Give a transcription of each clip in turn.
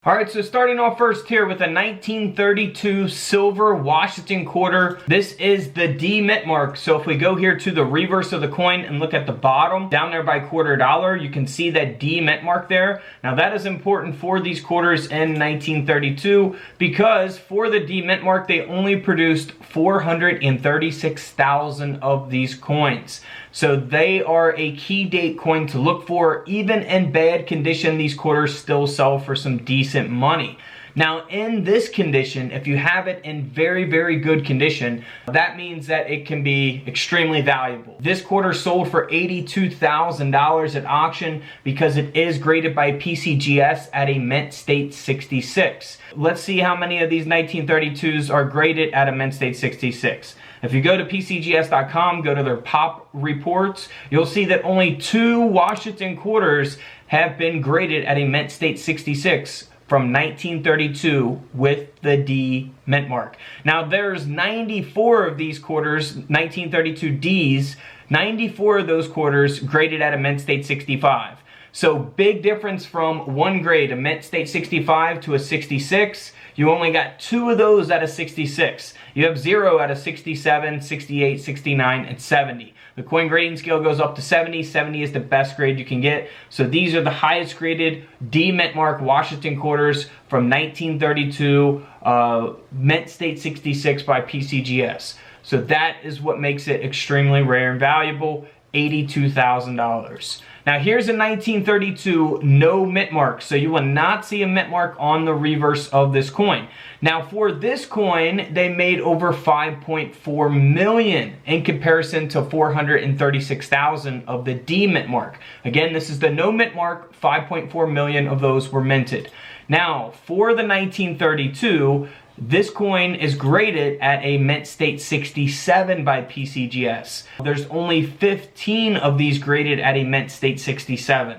Alright, so starting off first here with a 1932 silver Washington quarter. This is the D mint mark. So if we go here to the reverse of the coin and look at the bottom, down there by $quarter, you can see that D mint mark there. Now that is important for these quarters in 1932 because for the D mint mark, they only produced 436,000 of these coins. So they are a key date coin to look for. Even in bad condition, these quarters still sell for some decent money. Now in this condition, if you have it in very, very good condition, that means that it can be extremely valuable. This quarter sold for $82,000 at auction because it is graded by PCGS at a mint state 66. Let's see how many of these 1932s are graded at a mint state 66. If you go to PCGS.com, go to their pop reports, you'll see that only 2 Washington quarters have been graded at a mint state 66 from 1932 with the D mint mark. Now there's 94 of these quarters, 1932 Ds, 94 of those quarters graded at a mint state 65. So big difference from one grade, a mint state 65 to a 66. You only got 2 of those at a 66. You have 0 at a 67, 68, 69, and 70. The coin grading scale goes up to 70. 70 is the best grade you can get. So these are the highest graded D mint mark Washington quarters from 1932, mint state 66 by PCGS. So that is what makes it extremely rare and valuable, $82,000. Now here's a 1932 no mint mark, so you will not see a mint mark on the reverse of this coin. Now for this coin, they made over 5.4 million in comparison to 436,000 of the D mint mark. Again, this is the no mint mark, 5.4 million of those were minted. Now for the 1932, this coin is graded at a mint state 67 by PCGS. There's only 15 of these graded at a mint state 67.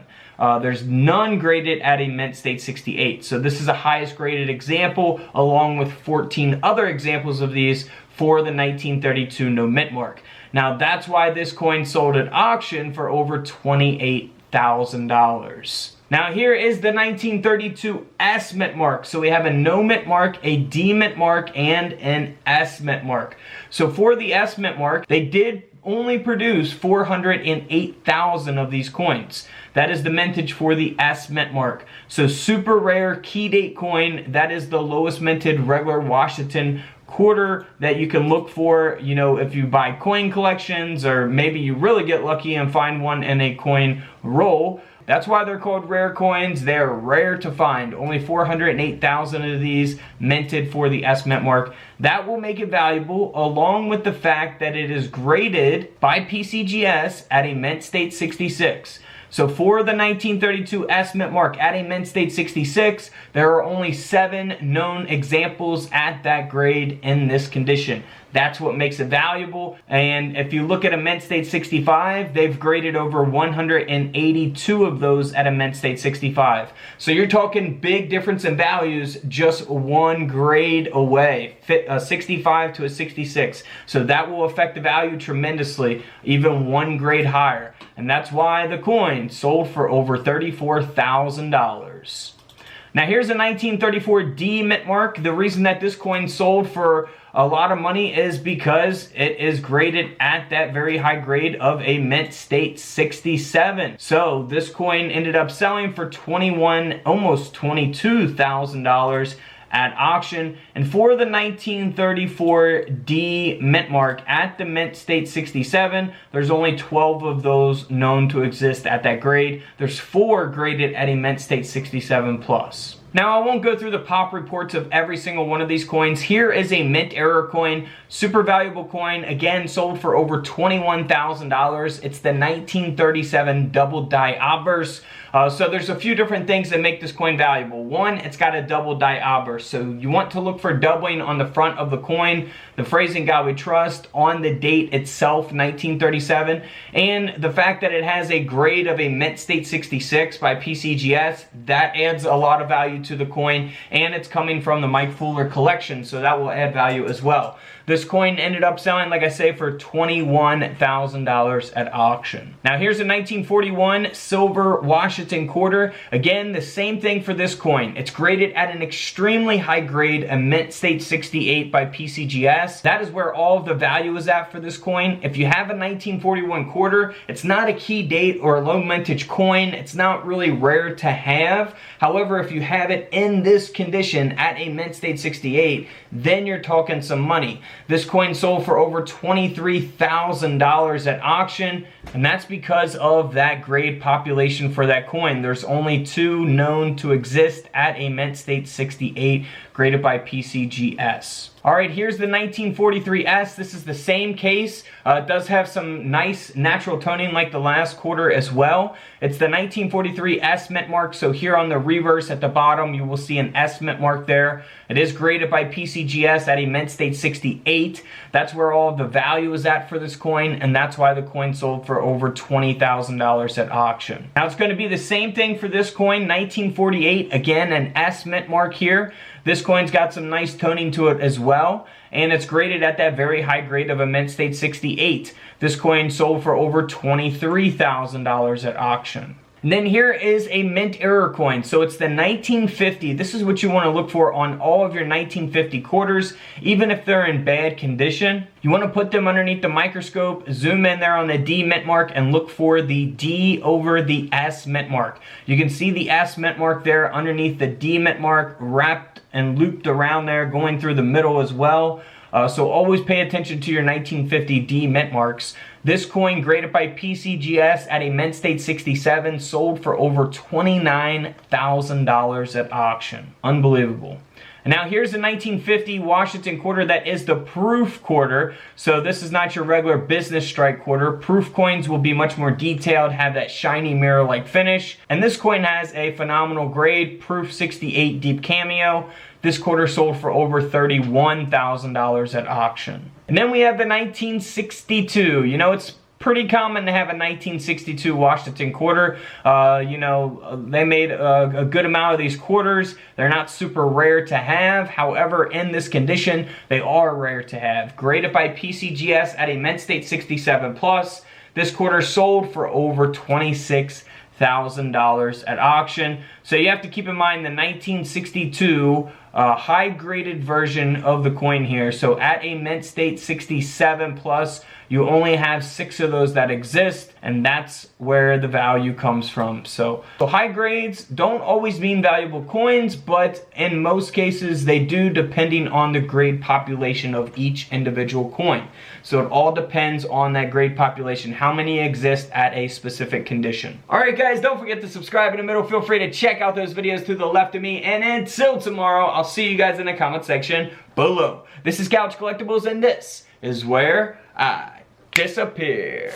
There's none graded at a mint state 68. So this is a highest graded example along with 14 other examples of these for the 1932 no mint mark. Now that's why this coin sold at auction for over $28,000. Now here is the 1932 S mint mark. So we have a no mint mark, a D mint mark, and an S mint mark. So for the S mint mark, they did only produce 408,000 of these coins. That is the mintage for the S mint mark. So super rare key date coin. That is the lowest minted regular Washington quarter that you can look for, you know, if you buy coin collections or maybe you really get lucky and find one in a coin roll. That's why they're called rare coins. They're rare to find. Only 408,000 of these minted for the S mint mark. That will make it valuable, along with the fact that it is graded by PCGS at a mint state 66. So for the 1932 S mint mark at a mint state 66, there are only 7 known examples at that grade in this condition. That's what makes it valuable. And if you look at a mint state 65, they've graded over 182 of those at a mint state 65. So you're talking big difference in values just one grade away, a 65 to a 66. So that will affect the value tremendously, even one grade higher. And that's why the coin sold for over $34,000. Now here's a 1934 D mint mark. The reason that this coin sold for a lot of money is because it is graded at that very high grade of a mint state 67. So this coin ended up selling for almost $22,000 at auction. And for the 1934 D mint mark at the mint state 67, there's only 12 of those known to exist at that grade. There's 4 graded at a mint state 67 plus. Now I won't go through the pop reports of every single one of these coins. Here is a mint error coin, super valuable coin, again sold for over $21,000. It's the 1937 double die obverse. So there's a few different things that make this coin valuable. One, it's got a double die obverse. So you want to look for doubling on the front of the coin, the phrase "in God we trust," on the date itself, 1937, and the fact that it has a grade of a mint state 66 by PCGS, that adds a lot of value value to the coin, and it's coming from the Mike Fuller collection, so that will add value as well. This coin ended up selling, like I say, for $21,000 at auction. Now here's a 1941 silver Washington quarter. Again, the same thing for this coin. It's graded at an extremely high grade, a mint state 68 by PCGS. That is where all of the value is at for this coin. If you have a 1941 quarter, it's not a key date or a low mintage coin. It's not really rare to have. However, if you have it in this condition at a mint state 68, then you're talking some money. This coin sold for over $23,000 at auction, and that's because of that grade population for that coin. There's only 2 known to exist at a mint state 68 graded by PCGS. Alright, here's the 1943S. This is the same case. It does have some nice natural toning like the last quarter as well. It's the 1943S mint mark, so here on the reverse at the bottom you will see an S mint mark there. It is graded by PCGS at a mint state 68. That's where all of the value is at for this coin, and that's why the coin sold for over $20,000 at auction. Now it's going to be the same thing for this coin, 1948, again an S mint mark here. This coin's got some nice toning to it as well, and it's graded at that very high grade of a mint state 68. This coin sold for over $23,000 at auction. And then here is a mint era coin. So it's the 1950. This is what you want to look for on all of your 1950 quarters, even if they're in bad condition. You want to put them underneath the microscope, zoom in there on the D mint mark, and look for the D over the S mint mark. You can see the S mint mark there underneath the D mint mark, wrapped and looped around there, going through the middle as well. So always pay attention to your 1950 D mint marks. This coin, graded by PCGS at a mint state 67, sold for over $29,000 at auction. Unbelievable. And now here's the 1950 Washington quarter that is the proof quarter. So this is not your regular business strike quarter. Proof coins will be much more detailed, have that shiny mirror-like finish. And this coin has a phenomenal grade, proof 68 deep cameo. This quarter sold for over $31,000 at auction. And then we have the 1962. You know, it's pretty common to have a 1962 Washington quarter. You know, they made a good amount of these quarters. They're not super rare to have. However, in this condition, they are rare to have. Graded by PCGS at a mint state 67 plus. This quarter sold for over $26,000 at auction. So you have to keep in mind the 1962 high graded version of the coin here. So at a mint state 67 plus, you only have 6 of those that exist, and that's where the value comes from. So high grades don't always mean valuable coins, but in most cases they do, depending on the grade population of each individual coin. So it all depends on that grade population, how many exist at a specific condition. Alright guys, don't forget to subscribe in the middle. Feel free to check out those videos to the left of me, and until tomorrow, I'll see you guys in the comment section below. This is Couch Collectibles, and this is where I disappear.